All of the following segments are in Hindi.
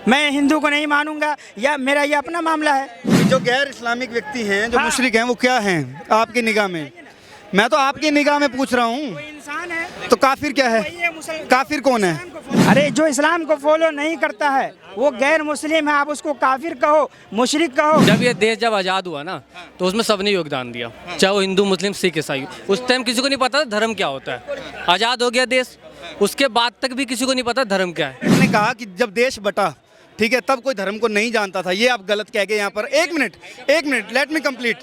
मैं हिंदू को नहीं मानूंगा, या मेरा ये अपना मामला है। जो गैर इस्लामिक व्यक्ति हैं, जो मुशरिक हैं, वो क्या हैं आपकी निगाह में? मैं तो आपकी निगाह में पूछ रहा हूँ। कोई इंसान है तो काफिर क्या है? काफिर कौन है? अरे जो इस्लाम को फॉलो नहीं करता है वो गैर मुस्लिम है, आप उसको काफिर कहो, मुशरिक कहो। जब ये देश जब आज़ाद हुआ ना तो उसमें सबने योगदान दिया, चाहे वो हिंदू मुस्लिम सिख ईसाई। उस टाइम किसी को नहीं पता था धर्म क्या होता है। आज़ाद हो गया देश, उसके बाद तक भी किसी को नहीं पता धर्म क्या है। उसने कहा कि जब देश बटा, ठीक है, तब कोई धर्म को नहीं जानता था। ये आप गलत कह गए यहाँ पर। एक मिनट, लेट मी कंप्लीट।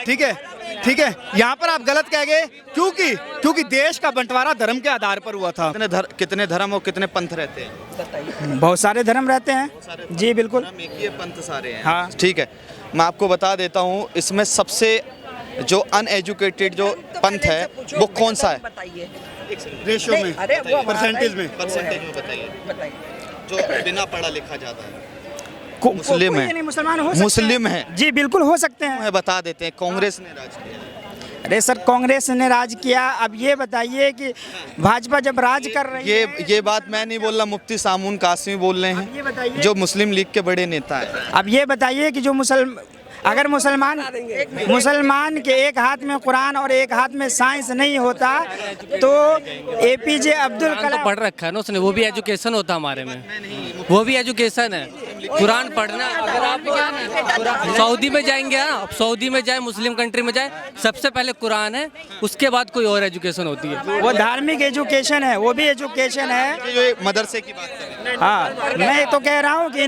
ठीक है, यहाँ पर आप गलत कह गए क्योंकि देश का बंटवारा धर्म के आधार पर हुआ था। कितने धर्म और कितने पंथ रहते हैं? बहुत सारे धर्म रहते हैं जी, बिल्कुल। एक ही पंथ सारे हैं। हाँ ठीक है, मैं आपको बता देता हूँ, इसमें सबसे जो अनएजुकेटेड जो पंथ है वो कौन सा है? रेशो में, परसेंटेज में बताइए। जो बिना पढ़ा लिखा जाता है मुस्लिम है। है, मुसलमान हो सकते हैं। मुस्लिम है जी, बिल्कुल हो सकते हैं। मैं बता देते हैं, कांग्रेस ने राज किया। अरे सर, कांग्रेस ने राज किया। अब ये बताइए कि भाजपा जब राज कर रही है, ये बात मैं नहीं बोल रहा, मुफ्ती सामून कासमी बोल रहे ये बताइए। हैं, जो मुस्लिम लीग के बड़े नेता हैं। अब ये बताइए कि जो अगर मुसलमान के एक हाथ में कुरान और एक हाथ में साइंस नहीं होता तो एपीजे अब्दुल कुरान कलाम तो पढ़ रखा है ना उसने, वो भी एजुकेशन होता हमारे में, वो भी एजुकेशन है। कुरान पढ़ना, अगर आप क्या सऊदी में जाएंगे ना, आप सऊदी में जाए, मुस्लिम कंट्री में जाए, सबसे पहले कुरान है, उसके बाद कोई और एजुकेशन होती है। वो धार्मिक एजुकेशन है, वो भी एजुकेशन है। जो मदरसे की बात करें, हाँ, मैं तो कह रहा हूँ कि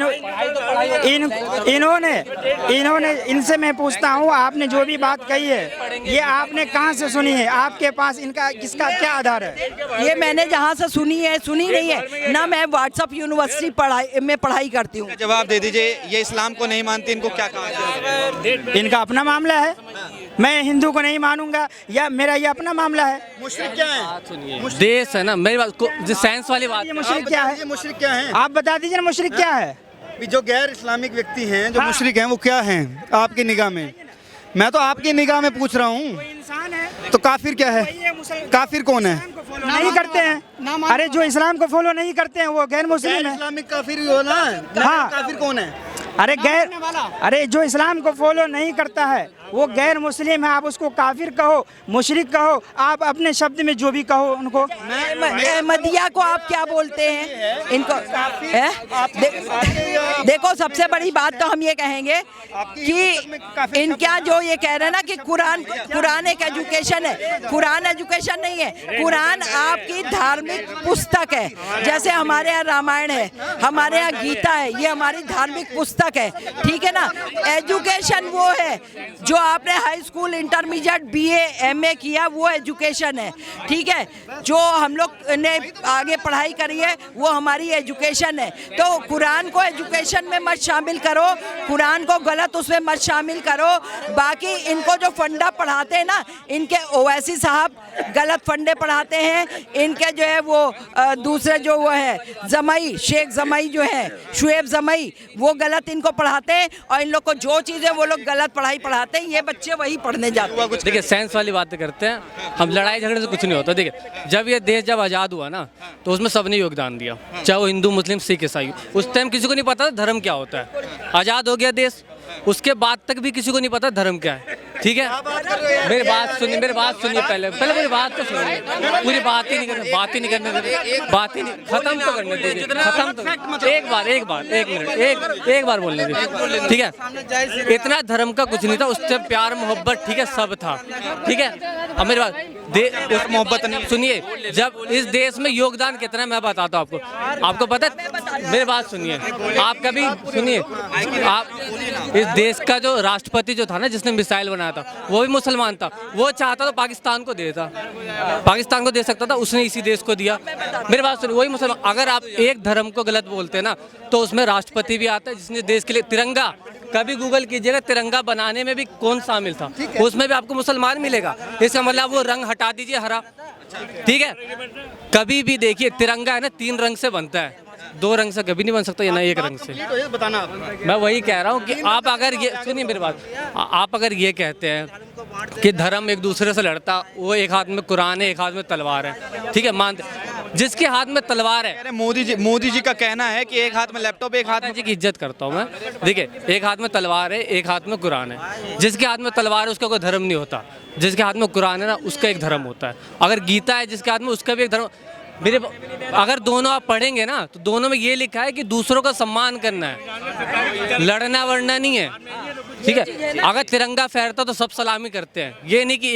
इन्होंने इनसे मैं पूछता हूँ, आपने जो भी बात कही है ये आपने कहाँ से सुनी है? आपके पास इनका किसका क्या आधार है? ये मैंने जहाँ से सुनी नहीं है ना। मैं व्हाट्सएप यूनिवर्सिटी में पढ़ाई करती हूँ। जवाब दे दीजिए, ये इस्लाम को नहीं मानती, इनको क्या कहा जाए? इनका अपना मामला है। मैं हिंदू को नहीं मानूंगा, या मेरा ये अपना मामला है। मुशरिक क्या है? देश है ना, मेरी बात जो साइंस वाली बात ये मुशरिक क्या है? मुशरिक क्या है? आप बता दीजिए ना, मुशरिक क्या है? जो गैर इस्लामिक व्यक्ति हैं, जो मुशरिक हैं, वो क्या हैं आपकी निगाह में? मैं तो आपकी निगाह में पूछ रहा हूँ। कोई इंसान है तो काफिर क्या है? काफिर कौन है? नहीं करते हैं। अरे जो इस्लाम को फॉलो नहीं करते हैं वो गैर मुस्लिम है। इस्लामिक काफिर ही हो ना। हाँ। काफिर कौन है? अरे जो इस्लाम को फॉलो नहीं करता है वो गैर मुस्लिम है, आप उसको काफिर कहो, मुशरिक कहो, आप अपने शब्द में जो भी कहो उनको। अहमदिया को आप क्या बोलते हैं इनको? देखो, सबसे बड़ी बात तो हम ये कहेंगे कि इनका जो ये कह रहे हैं ना कि कुरान एक एजुकेशन है, कुरान एजुकेशन नहीं है। कुरान आपकी धार्मिक पुस्तक है, जैसे हमारे यहाँ रामायण है, हमारे यहाँ गीता है, ये हमारी धार्मिक पुस्तक है, ठीक है ना। एजुकेशन वो है जो आपने high school, intermediate, BA, MA किया, वो एजुकेशन है, ठीक है। जो हम लोग ने आगे पढ़ाई करी है वो हमारी एजुकेशन है। तो कुरान को एजुकेशन में मत शामिल करो, कुरान को गलत उसमें मत शामिल करो। बाकी इनको जो फंडा पढ़ाते हैं ना, इनके ओवैसी साहब गलत फंडे पढ़ाते हैं। इनके जो है वो दूसरे जो वो है जमाई, शेख जमाई जो है, शुएब जमाई, वो गलत इनको पढ़ाते हैं। और इन लोग को जो चीज़ें वो लोग गलत पढ़ाई पढ़ाते हैं, ये बच्चे वही पढ़ने जाते हैं। देखिए, साइंस वाली बातें करते हैं हम, लड़ाई झगड़े से कुछ नहीं होता। देखिए, जब ये देश जब आज़ाद हुआ ना तो उसमें सबने योगदान दिया, चाहे वो हिंदू मुस्लिम सिख ईसाई। उस टाइम किसी को नहीं पता था धर्म क्या होता है। आज़ाद हो गया देश, उसके बाद तक भी किसी को नहीं पता धर्म क्या है, ठीक है। मेरी बात सुनिए पहले मेरी बात तो सुनिए। पूरी बात ही नहीं करनी, खत्म तो करने दीजिए, खत्म तो एक बार बोलने दीजिए, ठीक है। इतना धर्म का कुछ नहीं था, उससे प्यार मोहब्बत, ठीक है, सब था, ठीक है। अब मेरी बात मोहब्बत नहीं, सुनिए, जब इस देश में योगदान कितना है मैं बताता हूँ आपको पता है। मेरी बात सुनिए, आप कभी सुनिए, आप इस देश का जो राष्ट्रपति जो था ना, जिसने मिसाइल बनाया था, वो भी मुसलमान था। वो चाहता तो पाकिस्तान को देता, पाकिस्तान को दे सकता था, उसने इसी देश को दिया। मेरी बात सुनिए, वही मुसलमान। अगर आप एक धर्म को गलत बोलते हैं ना तो उसमें राष्ट्रपति भी आता है जिसने देश के लिए तिरंगा, कभी गूगल कीजिएगा, तिरंगा बनाने में भी कौन शामिल था, उसमें भी आपको मुसलमान मिलेगा। इसका मतलब वो रंग हटा दीजिए हरा, ठीक है। कभी भी देखिए, तिरंगा है ना 3 रंग से बनता है, 2 रंग से कभी नहीं बन सकता, या ना 1 रंग से। तो ये बताना मैं वही कह रहा हूँ कि आप अगर ये सुनिए मेरी बात, आप अगर ये कहते हैं कि धर्म एक दूसरे से लड़ता, वो एक हाथ में कुरान है, एक हाथ में तलवार है, ठीक है, मानते। जिसके हाथ में तलवार है। अरे मोदी जी का कहना है कि एक हाथ में लैपटॉप, एक हाथ में जी की इज्जत करता हूँ मैं। देखिए, एक हाथ में तलवार है, एक हाथ में कुरान है। जिसके हाथ में तलवार है उसका कोई धर्म नहीं होता, जिसके हाथ में कुरान है ना उसका एक धर्म होता है। अगर गीता है जिसके हाथ में, उसका भी एक धर्म। अगर दोनों आप पढ़ेंगे ना तो दोनों में ये लिखा है कि दूसरों का सम्मान करना है, लड़ना वड़ना नहीं है, ठीक है। अगर तिरंगा फहरता तो सब सलामी करते हैं, ये नहीं कि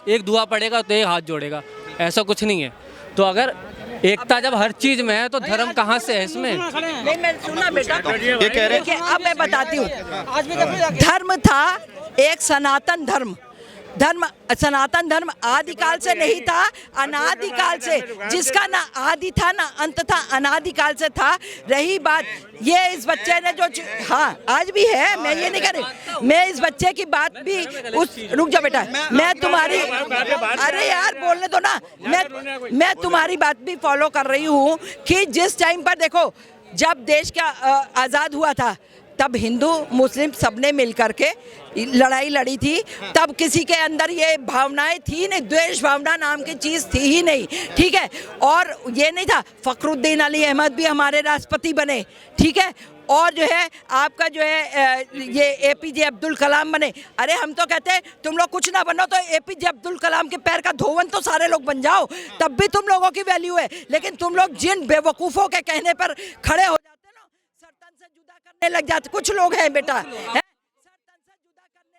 एक दुआ पड़ेगा तो एक हाथ जोड़ेगा, ऐसा कुछ नहीं है। तो अगर एकता जब हर चीज में है तो धर्म कहाँ से है इसमें? नहीं, मैं सुना बेटा, ये कह रहे हैं। अब मैं बताती हूँ, धर्म था एक सनातन धर्म। सनातन धर्म आदिकाल से नहीं था, अनादिकाल से, जिसका ना आदि था ना अंत था, अनादिकाल से था। रही बात ये, इस बच्चे ने जो, हाँ आज भी है, मैं ये नहीं कह रही, मैं इस बच्चे की बात भी उस, रुक जा बेटा, मैं तुम्हारी, अरे यार बोलने दो ना, मैं तुम्हारी बात भी फॉलो कर रही हूँ कि जिस टाइम पर देखो, जब देश का आज़ाद हुआ था तब हिंदू मुस्लिम सबने मिलकर के लड़ाई लड़ी थी। तब किसी के अंदर ये भावनाएं थी नहीं, द्वेष भावना नाम की चीज़ थी ही नहीं, ठीक है। और ये नहीं था, फखरुद्दीन अली अहमद भी हमारे राष्ट्रपति बने, ठीक है। और जो है आपका जो है ये APJ अब्दुल कलाम बने। अरे हम तो कहते हैं तुम लोग कुछ ना बनो तो APJ अब्दुल कलाम के पैर का धोवन तो सारे लोग बन जाओ, तब भी तुम लोगों की वैल्यू है। लेकिन तुम लोग जिन बेवकूफ़ों के कहने पर खड़े हो जाते ना, सरतन से जुदा करने लग जाते। कुछ लोग हैं बेटा, है?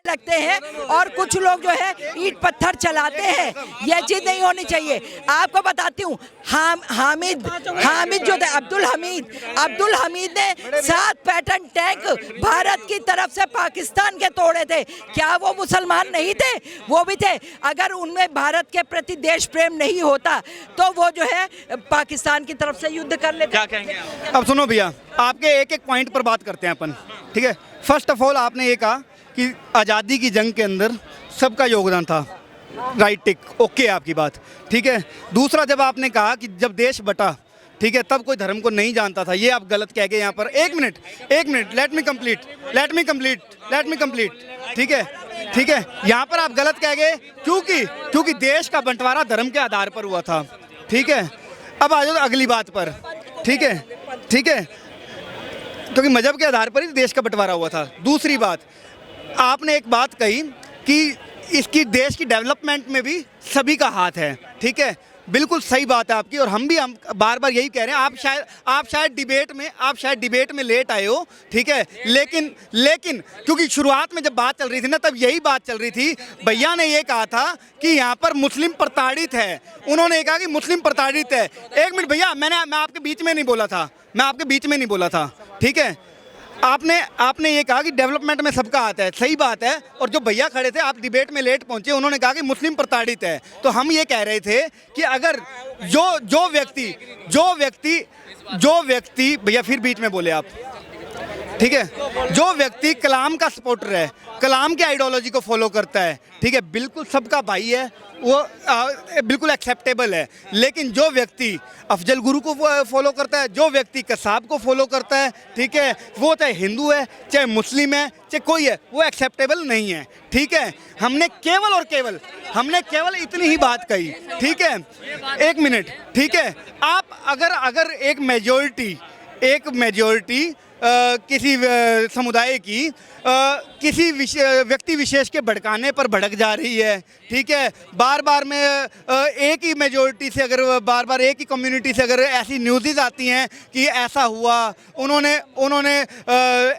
लगते हैं और कुछ लोग जो है ईंट पत्थर चलाते हैं। यह चीज नहीं होनी चाहिए। आपको बताती हूँ, हामिद जो थे, अब्दुल हमीद ने 7 पैटर्न टैंक भारत की तरफ से पाकिस्तान के तोड़े थे। क्या वो मुसलमान नहीं थे? वो भी थे। अगर उनमें भारत के प्रति देश प्रेम नहीं होता तो वो जो है पाकिस्तान की तरफ से युद्ध कर लेते। क्या कहेंगे? अब सुनो भैया, आपके एक एक पॉइंट पर बात करते हैं अपन, ठीक है। फर्स्ट ऑफ ऑल आपने ये कहा कि आज़ादी की जंग के अंदर सबका योगदान था, राइट, टिक, ओके आपकी बात, ठीक है। दूसरा, जब आपने कहा कि जब देश बटा, ठीक है, तब कोई धर्म को नहीं जानता था, ये आप गलत कह गए यहाँ पर। एक मिनट, लेट मी कंप्लीट, ठीक है। यहाँ पर आप गलत कह गए क्योंकि देश का बंटवारा धर्म के आधार पर हुआ था, ठीक है। अब आ जाओ अगली बात पर, ठीक है, क्योंकि मजहब के आधार पर ही देश का बंटवारा हुआ था। दूसरी बात, आपने एक बात कही कि इसकी देश की डेवलपमेंट में भी सभी का हाथ है, ठीक है, बिल्कुल सही बात है आपकी। और हम बार बार यही कह रहे हैं, आप शायद डिबेट में लेट आए हो, ठीक है। लेकिन क्योंकि शुरुआत में जब बात चल रही थी ना, तब यही बात चल रही थी। भैया ने ये कहा था कि यहाँ पर मुस्लिम प्रताड़ित है, उन्होंने कहा कि मुस्लिम प्रताड़ित है। एक मिनट भैया, मैं आपके बीच में नहीं बोला था, ठीक है। आपने ये कहा कि डेवलपमेंट में सबका हाथ है, सही बात है। और जो भैया खड़े थे, आप डिबेट में लेट पहुंचे, उन्होंने कहा कि मुस्लिम प्रताड़ित है। तो हम ये कह रहे थे कि अगर जो व्यक्ति भैया फिर बीच में बोले आप, ठीक है, जो व्यक्ति कलाम का सपोर्टर है, कलाम की आइडियोलॉजी को फॉलो करता है, ठीक है, बिल्कुल सबका भाई है, वो बिल्कुल एक्सेप्टेबल है। लेकिन जो व्यक्ति अफजल गुरु को फॉलो करता है, जो व्यक्ति कसाब को फॉलो करता है, ठीक है, वो चाहे हिंदू है, चाहे मुस्लिम है, चाहे कोई है, वो एक्सेप्टेबल नहीं है, ठीक है। हमने केवल इतनी ही बात कही, ठीक है। एक मिनट, ठीक है। आप अगर एक मेजॉरिटी किसी समुदाय की किसी व्यक्ति विशेष के भड़काने पर भड़क जा रही है, ठीक है, बार बार में एक ही मेजॉरिटी से, अगर बार बार एक ही कम्युनिटी से अगर ऐसी न्यूज़ आती हैं कि ऐसा हुआ, उन्होंने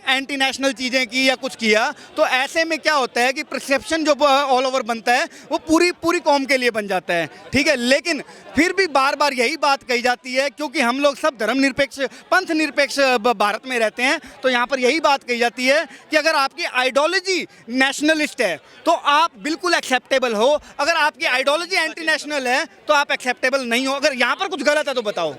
एंटी नेशनल चीज़ें की या कुछ किया, तो ऐसे में क्या होता है कि परसेप्शन जो ऑल ओवर बनता है वो पूरी कौम के लिए बन जाता है, ठीक है। लेकिन फिर भी बार बार यही बात कही जाती है, क्योंकि हम लोग सब धर्मनिरपेक्ष, पंथ निरपेक्ष भारत में रहते हैं, तो यहाँ पर यही बात कही जाती है कि अगर आपकी आइडियोलॉजी नेशनलिस्ट है तो आप बिल्कुल एक्सेप्टेबल हो, अगर आपकी आइडियोलॉजी एंटी नेशनल है तो आप एक्सेप्टेबल नहीं हो। अगर यहाँ पर कुछ गलत है तो बताओ।